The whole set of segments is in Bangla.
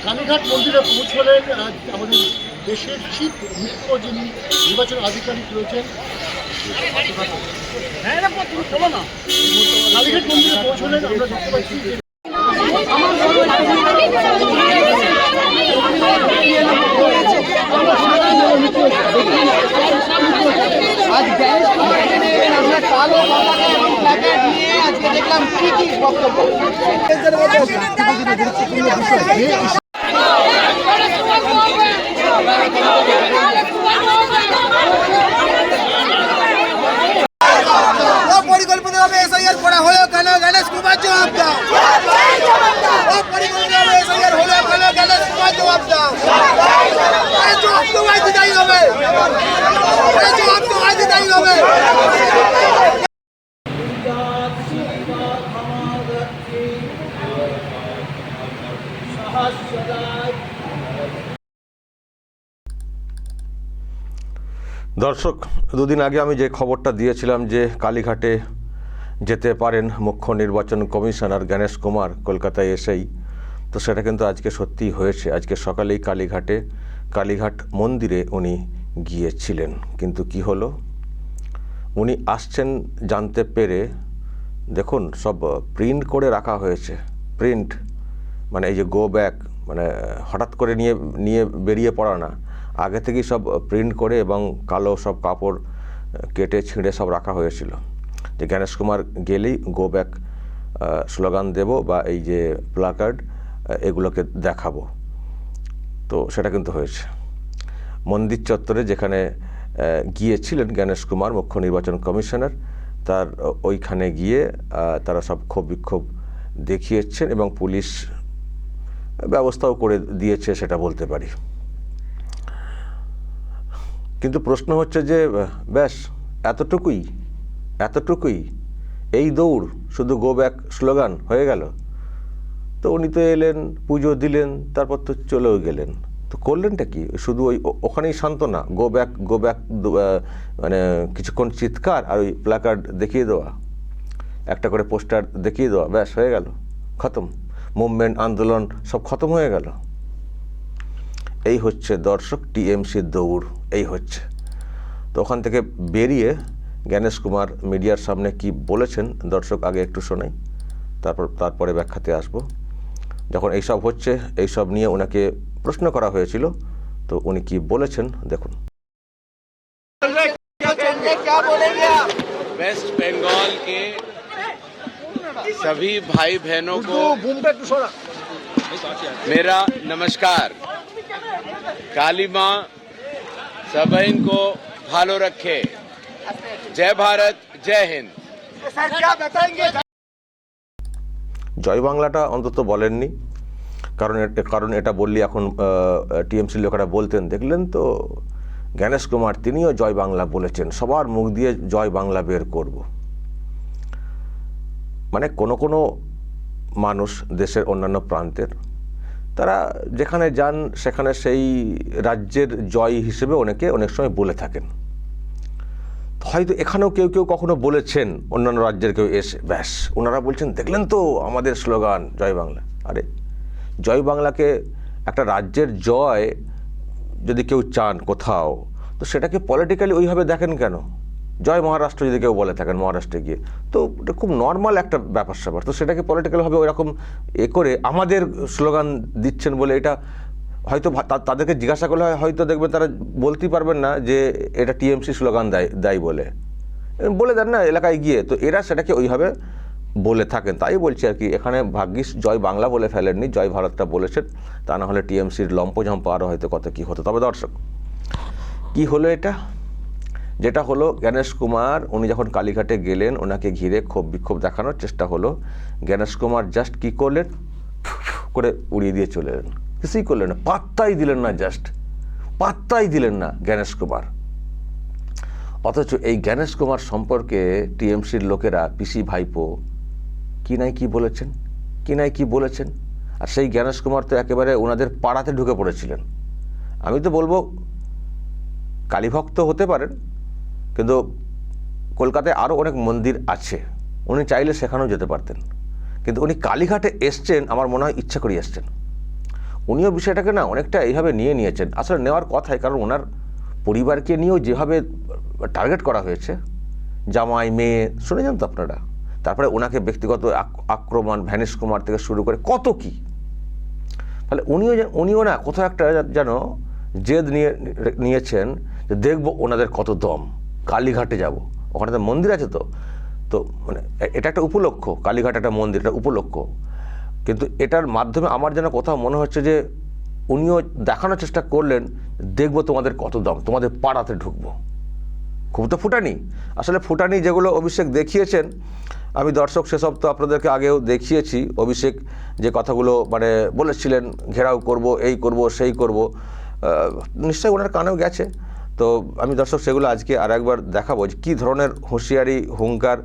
কালীঘাট মন্দিরে পৌঁছলেন আমাদের দেশের চিফ মুখ্য যিনি নির্বাচন আধিকারিক রয়েছেন। কালীঘাট মন্দিরে পৌঁছলেন, আমরা দেখতে পাচ্ছি যে আজ গ্যানেশ কুমারকে দেখবেন আমরা কালো পতাকা এবং প্ল্যাকার্ড নিয়ে আজকে দেখলাম কি কি বক্তব্য। পরিকল্পিতভাবে এসআইআর করা হলেও কেন গণেশ কুমার জবাব দাও। পরিকল্পিতভাবে এসআইআর হলেও কেন গণেশ কুমার জবাব দাও। জবাব তো আজ দিতেই হবে, জবাব তো আজ দিতেই হবে। দর্শক, দুদিন আগে আমি যে খবরটা দিয়েছিলাম যে কালীঘাটে যেতে পারেন মুখ্য নির্বাচন কমিশনার গণেশ কুমার কলকাতায় এসেই, তো সেটা কিন্তু আজকে সত্যিই হয়েছে। আজকে সকালেই কালীঘাট মন্দিরে উনি গিয়েছিলেন, কিন্তু কি হলো, উনি আসছেন জানতে পেরে দেখুন সব প্রিন্ট করে রাখা হয়েছে। প্রিন্ট মানে এই যে গো ব্যাক, মানে হঠাৎ করে নিয়ে বেরিয়ে পড়া না, আগে থেকেই সব প্রিন্ট করে এবং কালো সব কাপড় কেটে ছিঁড়ে সব রাখা হয়েছিল যে গণেশ কুমার গেলেই গো ব্যাক স্লোগান দেব বা এই যে প্ল্যাকার্ড এগুলোকে দেখাবো। তো সেটা কিন্তু হয়েছে মন্দির চত্বরে, যেখানে গিয়েছিলেন গণেশ কুমার মুখ্য নির্বাচন কমিশনার, তার ওইখানে গিয়ে তারা সব ক্ষোভ বিক্ষোভ দেখিয়েছেন এবং পুলিশ ব্যবস্থাও করে দিয়েছে সেটা বলতে পারি। কিন্তু প্রশ্ন হচ্ছে যে ব্যাস এতটুকুই এই দৌড়, শুধু গো ব্যাক স্লোগান হয়ে গেল? তো উনি তো এলেন, পুজো দিলেন, তারপর তো চলেও গেলেন, তো করলেনটা কি? শুধু ওখানেই শান্ত না, গো ব্যাক মানে কিছুক্ষণ চিৎকার আর ওই প্ল্যাকার্ড দেখিয়ে দেওয়া, একটা করে পোস্টার দেখিয়ে দেওয়া, ব্যাস হয়ে গেল, খতম। মুভমেন্ট, আন্দোলন সব খতম হয়ে গেল। এই হচ্ছে দর্শক টিএমসির দৌড়, এই হচ্ছে। তো ওখান থেকে বেরিয়ে গণেশ কুমার মিডিয়ার সামনে কি বলেছেন দর্শক আগে একটু শোনাই, তারপরে ব্যাখ্যাতে আসবো। যখন এইসব হচ্ছে, এইসব নিয়ে ওনাকে প্রশ্ন করা হয়েছিল, তো উনি কি বলেছেন দেখুন। वेस्ट बंगाल के सभी भाई बहनों को मेरा नमस्कार। काली माँ सभी को भालो रखे। जय भारत, जय हिंद। জয় বাংলাটা অন্তত বলেননি, কারণ এটা বললি এখন টিএমসির লোকেরা বলতেন, দেখলেন তো গণেশ কুমার তিনিও জয় বাংলা বলেছেন, সবার মুখ দিয়ে জয় বাংলা বের করব। মানে কোনো মানুষ দেশের অন্যান্য প্রান্তের, তারা যেখানে যান সেখানে সেই রাজ্যের জয় হিসেবে অনেক সময় বলে থাকেন। হয়তো এখানেও কেউ কখনো বলেছেন, অন্যান্য রাজ্যের কেউ এসে, ব্যাস ওনারা বলছেন দেখলেন তো আমাদের স্লোগান জয় বাংলা। আরে জয় বাংলাকে একটা রাজ্যের জয় যদি কেউ চান কোথাও, তো সেটাকে পলিটিক্যালি ওইভাবে দেখেন কেন? জয় মহারাষ্ট্র যদি কেউ বলে থাকেন মহারাষ্ট্রে গিয়ে, তো এটা খুব নর্মাল একটা ব্যাপার স্যাপার, তো সেটাকে পলিটিক্যালভাবে ওইরকম করে আমাদের স্লোগান দিচ্ছেন বলে, এটা হয়তো তাদেরকে জিজ্ঞাসা করলে হয়তো দেখবেন তারা বলতেই পারবেন না যে এটা টিএমসি স্লোগান দেয় বলে দেন না এলাকায় গিয়ে, তো এরা সেটাকে ওইভাবে বলে থাকেন। তাই বলছি আর কি, এখানে ভাগ্যিস জয় বাংলা বলে ফেলেননি, জয় ভারতটা বলেছেন, তা না হলে টিএমসির লম্পঝম্প আরও হয়তো কত কী হতো। তবে দর্শক, কি হলো এটা? যেটা হলো, গণেশ কুমার উনি যখন কালীঘাটে গেলেন, ওনাকে ঘিরে ক্ষোভ বিক্ষোভ দেখানোর চেষ্টা হলো। গণেশ কুমার জাস্ট কী করলেন, করে উড়িয়ে দিয়ে চলে এলেন, কিছুই করলেন না, পাত্তাই দিলেন না, জাস্ট পাত্তাই দিলেন না গণেশ কুমার। অথচ এই গণেশ কুমার সম্পর্কে টিএমসির লোকেরা, পিসি ভাইপো কি নাই কি বলেছেন। আর সেই গণেশ কুমার তো একেবারে ওনাদের পাড়াতে ঢুকে পড়েছিলেন। আমি তো বলবো কালীভক্ত হতে পারেন, কিন্তু কলকাতায় আরও অনেক মন্দির আছে, উনি চাইলে সেখানেও যেতে পারতেন, কিন্তু উনি কালীঘাটে এসছেন আমার মনে হয় ইচ্ছা করে এসছেন। উনিও বিষয়টাকে না অনেকটা এইভাবে নিয়েছেন, আসলে নেওয়ার কথাই, কারণ ওনার পরিবারকে নিয়েও যেভাবে টার্গেট করা হয়েছে, জামাই মেয়ে শুনেছেন তো আপনারা, তারপরে ওনাকে ব্যক্তিগত আক্রমণ ভ্যানিশ কুমার থেকে শুরু করে কত কি, তাহলে উনিও না কোথাও একটা যেন জেদ নিয়েছেন যে দেখবো ওনাদের কত দম, কালীঘাটে যাব, ওখানে তো মন্দির আছে, তো মানে এটা একটা উপলক্ষ, কালীঘাট একটা মন্দির, এটা উপলক্ষ, কিন্তু এটার মাধ্যমে আমার যেন কোথাও মনে হচ্ছে যে উনিও দেখানোর চেষ্টা করলেন দেখবো তোমাদের কত দম, তোমাদের পাড়াতে ঢুকবো। খুব তো ফুটানি, আসলে ফুটানি যেগুলো অভিষেক দেখিয়েছেন, আমি দর্শক সেসব তো আপনাদেরকে আগেও দেখিয়েছি। অভিষেক যে কথাগুলো মানে বলেছিলেন, ঘেরাও করব, এই করব, সেই করব, নিশ্চয়ই ওনার কানেও গেছে। তো আমি দর্শক সেগুলো আজকে আর একবার দেখাবো যে কী ধরনের হুঁশিয়ারি হুঙ্কার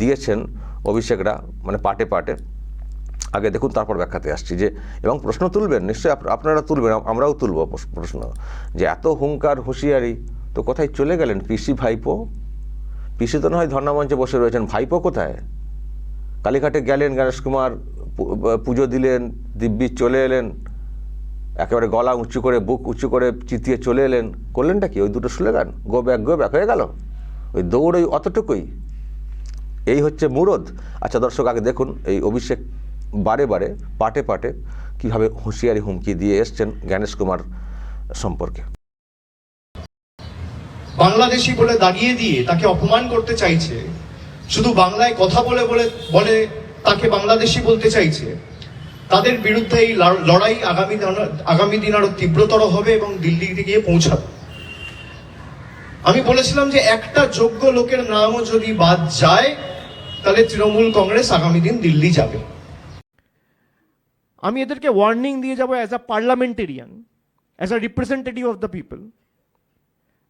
দিয়েছেন অভিষেকরা, মানে পাটে পাটে। আগে দেখুন, তারপর ব্যাখ্যাতে আসছি যে, এবং প্রশ্ন তুলবেন নিশ্চয়ই, আপনারা তুলবেন, আমরাও তুলব প্রশ্ন, যে এত হুঙ্কার হুঁশিয়ারি তো কোথায় চলে গেলেন পিসি ভাইপো? পিসি তো নয় ধর্ণামঞ্চে বসে রয়েছেন, ভাইপো কোথায়? কালীঘাটে গেলেন, গণেশ কুমার পুজো দিলেন, দিব্যি চলে এলেন, একেবারে গলা উঁচু করে বুক উঁচু করে চিতিয়ে চলে এলেন, করলেনটা কি? ওই দুটো স্লোগান, গো ব্যাক হয়ে গেল, ওই দৌড় ওই অতটুকুই, এই হচ্ছে মুরদ। আচ্ছা দর্শক, আগে দেখুন এই অভিষেক বারে বারে পাটে পাটে কীভাবে হুঁশিয়ারি হুমকি দিয়ে এসছেন গণেশ কুমার সম্পর্কে। বাংলাদেশি বলে দাঁড়িয়ে দিয়ে তাকে অপমান করতে চাইছে, শুধু বাংলায় কথা বলে বলে তাকে বাংলাদেশি বলতে চাইছে, তাদের বিরুদ্ধে এই লড়াই আগামী দিন আরো তীব্রতর হবে এবং দিল্লিতে গিয়ে পৌঁছাবে। আমি বলেছিলাম যে একটা যোগ্য লোকের নামও যদি বাদ যায় তাহলে তৃণমূল কংগ্রেস আগামী দিন দিল্লি যাবে। আমি এদেরকে ওয়ার্নিং দিয়ে যাব as a parliamentarian, as a representative of the people,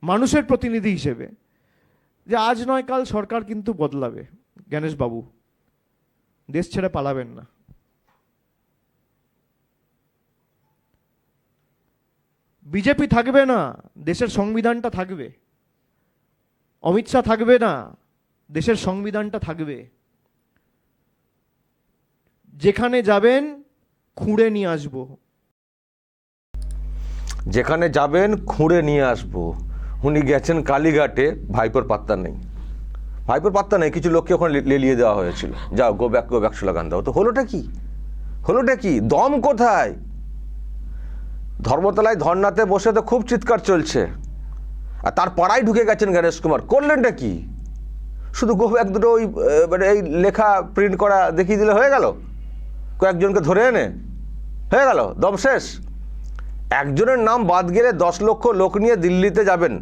মানুষের প্রতিনিধি হিসেবে, যে আজ নয় কাল সরকার কিন্তু বদলাবে। গণেশবাবু, দেশ ছেড়ে পালাবেন না। বিজেপি থাকবে না, দেশের সংবিধানটা থাকবে। অমিত শাহ থাকবে না, দেশের সংবিধানটা থাকবে। যেখানে যাবেন খুঁড়ে নিয়ে আসবো, যেখানে যাবেন খুঁড়ে নিয়ে আসবো। উনি গেছেন কালীঘাটে, ভাইপোর পাত্তা নেই, ভাইপোর পাত্তা নেই। কিছু লোককে ওখানে লেলিয়ে দেওয়া হয়েছিল, যাও গো ব্যাক স্লোগান দাও। তো হলোটা কি? দম কোথায়? ধর্মতলায় ধর্নাতে বসে তো খুব চিৎকার চলছে, আর তার পাড়ায় ঢুকে গেছেন গণেশ কুমার, করলেনটা কি? শুধু গো ব্যাক দুটো ওই মানে এই লেখা প্রিন্ট করা দেখিয়ে দিলে হয়ে গেল, কয়েকজনকে ধরে এনে হয়ে গেল, দম শেষ। একজনের নাম বাদ গেলে 10 লক্ষ লোক নিয়ে দিল্লিতে যাবেন,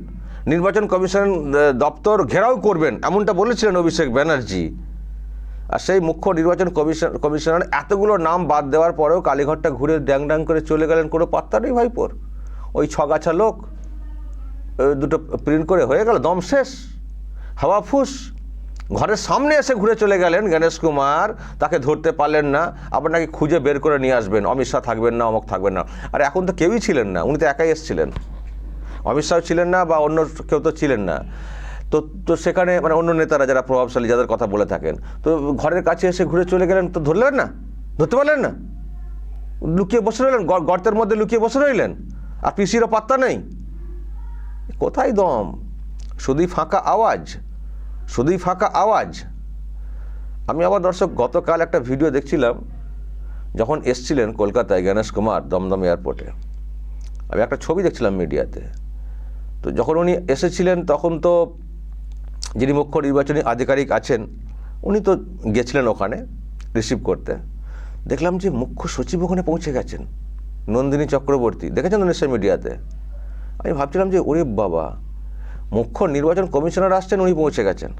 নির্বাচন কমিশন দপ্তর ঘেরাও করবেন, এমনটা বলেছিলেন অভিষেক ব্যানার্জি। আর সেই মুখ্য নির্বাচন কমিশনার এতগুলো নাম বাদ দেওয়ার পরেও কালীঘাটটা ঘুরে ড্যাং করে চলে গেলেন, কোনো পাত্তা নেই ভাইপোর। ওই ছগাছা লোক দুটো প্রিন্ট করে হয়ে গেল, দম শেষ, হাওয়া ফুস। ঘরের সামনে এসে ঘুরে চলে গেলেন গণেশ কুমার, তাকে ধরতে পারলেন না, আবার নাকি খুঁজে বের করে নিয়ে আসবেন, অমিত শাহ থাকবেন না, অমক থাকবেন না। আর এখন তো কেউই ছিলেন না, উনি তো একাই এসেছিলেন, অমিত শাহ ছিলেন না বা অন্য কেউ তো ছিলেন না। তো সেখানে মানে অন্য নেতারা যারা প্রভাবশালী, যাদের কথা বলে থাকেন, তো ঘরের কাছে এসে ঘুরে চলে গেলেন, তো ধরলেন না, ধরতে পারলেন না, লুকিয়ে বসে রইলেন, গর্তের মধ্যে লুকিয়ে বসে রইলেন, আর পিসিরও পাত্তা নেই। কোথায় দম? শুধুই ফাঁকা আওয়াজ। আমি আবার দর্শক গতকাল একটা ভিডিও দেখছিলাম, যখন এসছিলেন কলকাতায় গণেশ কুমার দমদম এয়ারপোর্টে, আমি একটা ছবি দেখছিলাম মিডিয়াতে। তো যখন উনি এসেছিলেন তখন তো যিনি মুখ্য নির্বাচনী আধিকারিক আছেন উনি তো গেছিলেন ওখানে রিসিভ করতে। দেখলাম যে মুখ্য সচিব ওখানে পৌঁছে গেছেন, নন্দিনী চক্রবর্তী, দেখেছেন তো নিশ্চয়ই মিডিয়াতে। আমি ভাবছিলাম যে ওরে বাবা, মুখ্য নির্বাচন কমিশনার আসছেন, উনি পৌঁছে গেছেন,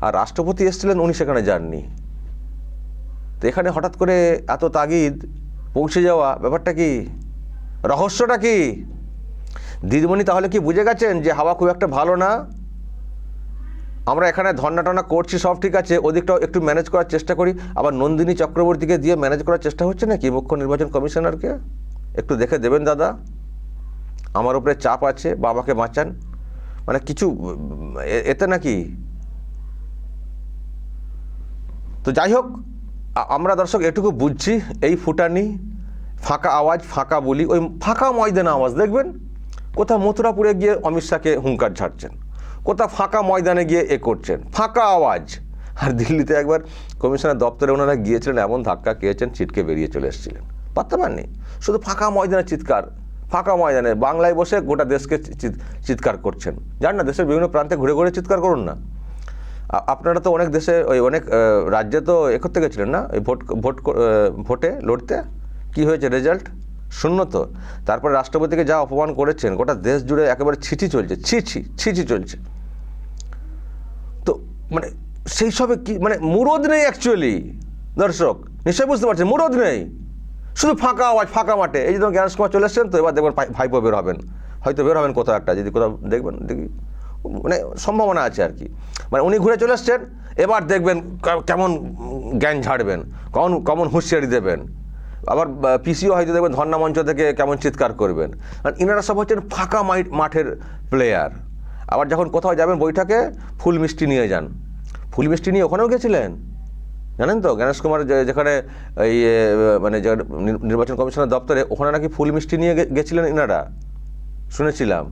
আর রাষ্ট্রপতি এসেছিলেন, উনি সেখানে যাননি। তো এখানে হঠাৎ করে এত তাগিদ পৌঁছে যাওয়া, ব্যাপারটা কি? রহস্যটা কি? দিদিমণি তাহলে কি বুঝে গেছেন যে হাওয়া খুব একটা ভালো না, আমরা এখানে ধর্না করছি, সব ঠিক আছে, ওদিকটাও একটু ম্যানেজ করার চেষ্টা করি। আবার নন্দিনী চক্রবর্তীকে দিয়ে ম্যানেজ করার চেষ্টা হচ্ছে নাকি মুখ্য নির্বাচন কমিশনারকে? একটু দেখে দেবেন দাদা, আমার উপরে চাপ আছে, বা আমাকে বাঁচান, মানে কিছু এতে নাকি। তো যাই হোক, আমরা দর্শক এটুকু বুঝছি, এই ফুটানি, ফাঁকা আওয়াজ, ফাঁকা বলি, ওই ফাঁকা ময়দানে আওয়াজ দেখবেন, কোথাও মথুরাপুরে গিয়ে অমিত শাহকে হুঙ্কার ঝাড়ছেন, কোথাও ফাঁকা ময়দানে গিয়ে করছেন, ফাঁকা আওয়াজ। আর দিল্লিতে একবার কমিশনের দপ্তরে ওনারা গিয়েছিলেন, এমন ধাক্কা খেয়েছেন, ছিটকে বেরিয়ে চলে এসেছিলেন, পাত্তা পাননি। শুধু ফাঁকা ময়দানে চিৎকার, ফাঁকা ময়দানে বাংলায় বসে গোটা দেশকে চিৎকার করছেন। জান না, দেশের বিভিন্ন প্রান্তে ঘুরে ঘুরে চিৎকার করুন না। আপনারা তো অনেক দেশে, ওই অনেক রাজ্যে তো করতে গেছিলেন না, ওই ভোটে লড়তে, কি হয়েছে রেজাল্ট? শূন্য তো। তারপরে রাষ্ট্রপতিকে যা অপমান করেছেন, গোটা দেশ জুড়ে একেবারে ছিছি চলছে, ছিছি চলছে। তো মানে সেই সবে কি, মানে মুরদ নেই অ্যাকচুয়ালি দর্শক, নিশ্চয়ই বুঝতে পারছেন, মুরদ নেই, শুধু ফাঁকা আওয়াজ, ফাঁকা মাঠে। এই যে জ্ঞানেশ কুমার চলে এসছেন, তো এবার দেখবেন ভাইপো বের হবেন, হয়তো বের হবেন কোথাও একটা, যদি কোথাও দেখবেন, দেখি মানে সম্ভাবনা আছে আর কি। মানে উনি ঘুরে চলে এসছেন, এবার দেখবেন কেমন জ্ঞান ঝাড়বেন, কেমন হুঁশিয়ারি দেবেন। আবার পিসিও হয়তো দেখবেন ধর্ণা মঞ্চ থেকে কেমন চিৎকার করবেন। কারণ ইনারা সব হচ্ছেন ফাঁকা মাঠের প্লেয়ার। আবার যখন কোথাও যাবেন বৈঠকে, ফুল মিষ্টি নিয়ে যান। ফুল মিষ্টি নিয়ে ওখানেও গেছিলেন, জানেন তো, জ্ঞানেশ কুমার যেখানে এই মানে নির্বাচন কমিশনের দপ্তরে, ওখানে নাকি ফুল মিষ্টি নিয়ে গেছিলেন ইনারা, শুনেছিলাম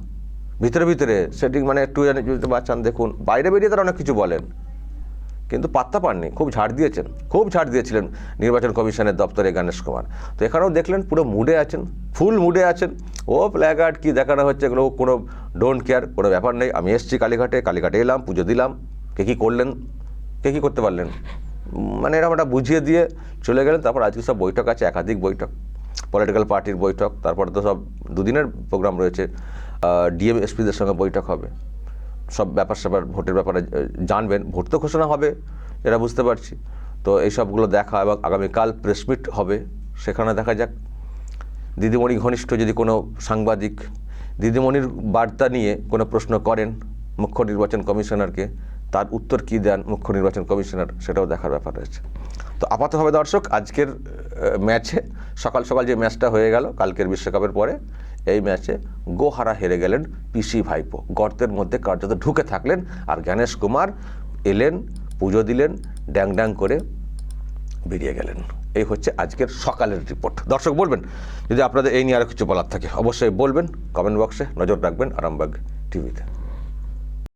ভিতরে। সেটি মানে একটু জানি যদি বাঁচান, দেখুন বাইরে বেরিয়ে তারা অনেক কিছু বলেন, কিন্তু পাত্তা পাননি। খুব ঝাড় দিয়েছিলেন নির্বাচন কমিশনের দপ্তরে জ্ঞানেশ কুমার। তো এখানেও দেখলেন পুরো মুডে আছেন, ফুল মুডে আছেন। ও প্ল্যাকার্ড কি দেখানো হচ্ছে, এগুলো কোনো ডোন্ট কেয়ার, কোনো ব্যাপার নেই। আমি এসেছি কালীঘাটে এলাম, পুজো দিলাম, কে কী করলেন, কে কী করতে পারলেন, মানে এরকম একটা বুঝিয়ে দিয়ে চলে গেলেন। তারপর আজকে সব বৈঠক আছে, একাধিক বৈঠক, পলিটিক্যাল পার্টির বৈঠক, তারপরে তো সব দুদিনের প্রোগ্রাম রয়েছে, ডিএম এসপিদের সঙ্গে বৈঠক হবে, সব ব্যাপার ভোটের ব্যাপারে জানবেন। ভোট তো ঘোষণা হবে, এরা বুঝতে পারছি। তো এই সবগুলো দেখা, এবং আগামীকাল প্রেস মিট হবে, সেখানে দেখা যাক দিদিমণি ঘনিষ্ঠ যদি কোনো সাংবাদিক দিদিমণির বার্তা নিয়ে কোনো প্রশ্ন করেন মুখ্য নির্বাচন কমিশনারকে, তার উত্তর কী দেন মুখ্য নির্বাচন কমিশনার, সেটাও দেখার ব্যাপার রয়েছে। তো আপাতভাবে দর্শক, আজকের ম্যাচে সকাল যে ম্যাচটা হয়ে গেল কালকের বিশ্বকাপের পরে, এই ম্যাচে গোহারা হেরে গেলেন পিসি ভাইপো, গর্তের মধ্যে কার্যত ঢুকে থাকলেন। আর জ্ঞানেশ কুমার এলেন, পুজো দিলেন, ড্যাং করে বেরিয়ে গেলেন। এই হচ্ছে আজকের সকালের রিপোর্ট। দর্শক বলবেন যদি আপনাদের এই নিয়ে আরও কিছু বলার থাকে, অবশ্যই বলবেন, কমেন্ট বক্সে নজর রাখবেন আরামবাগ টিভিতে।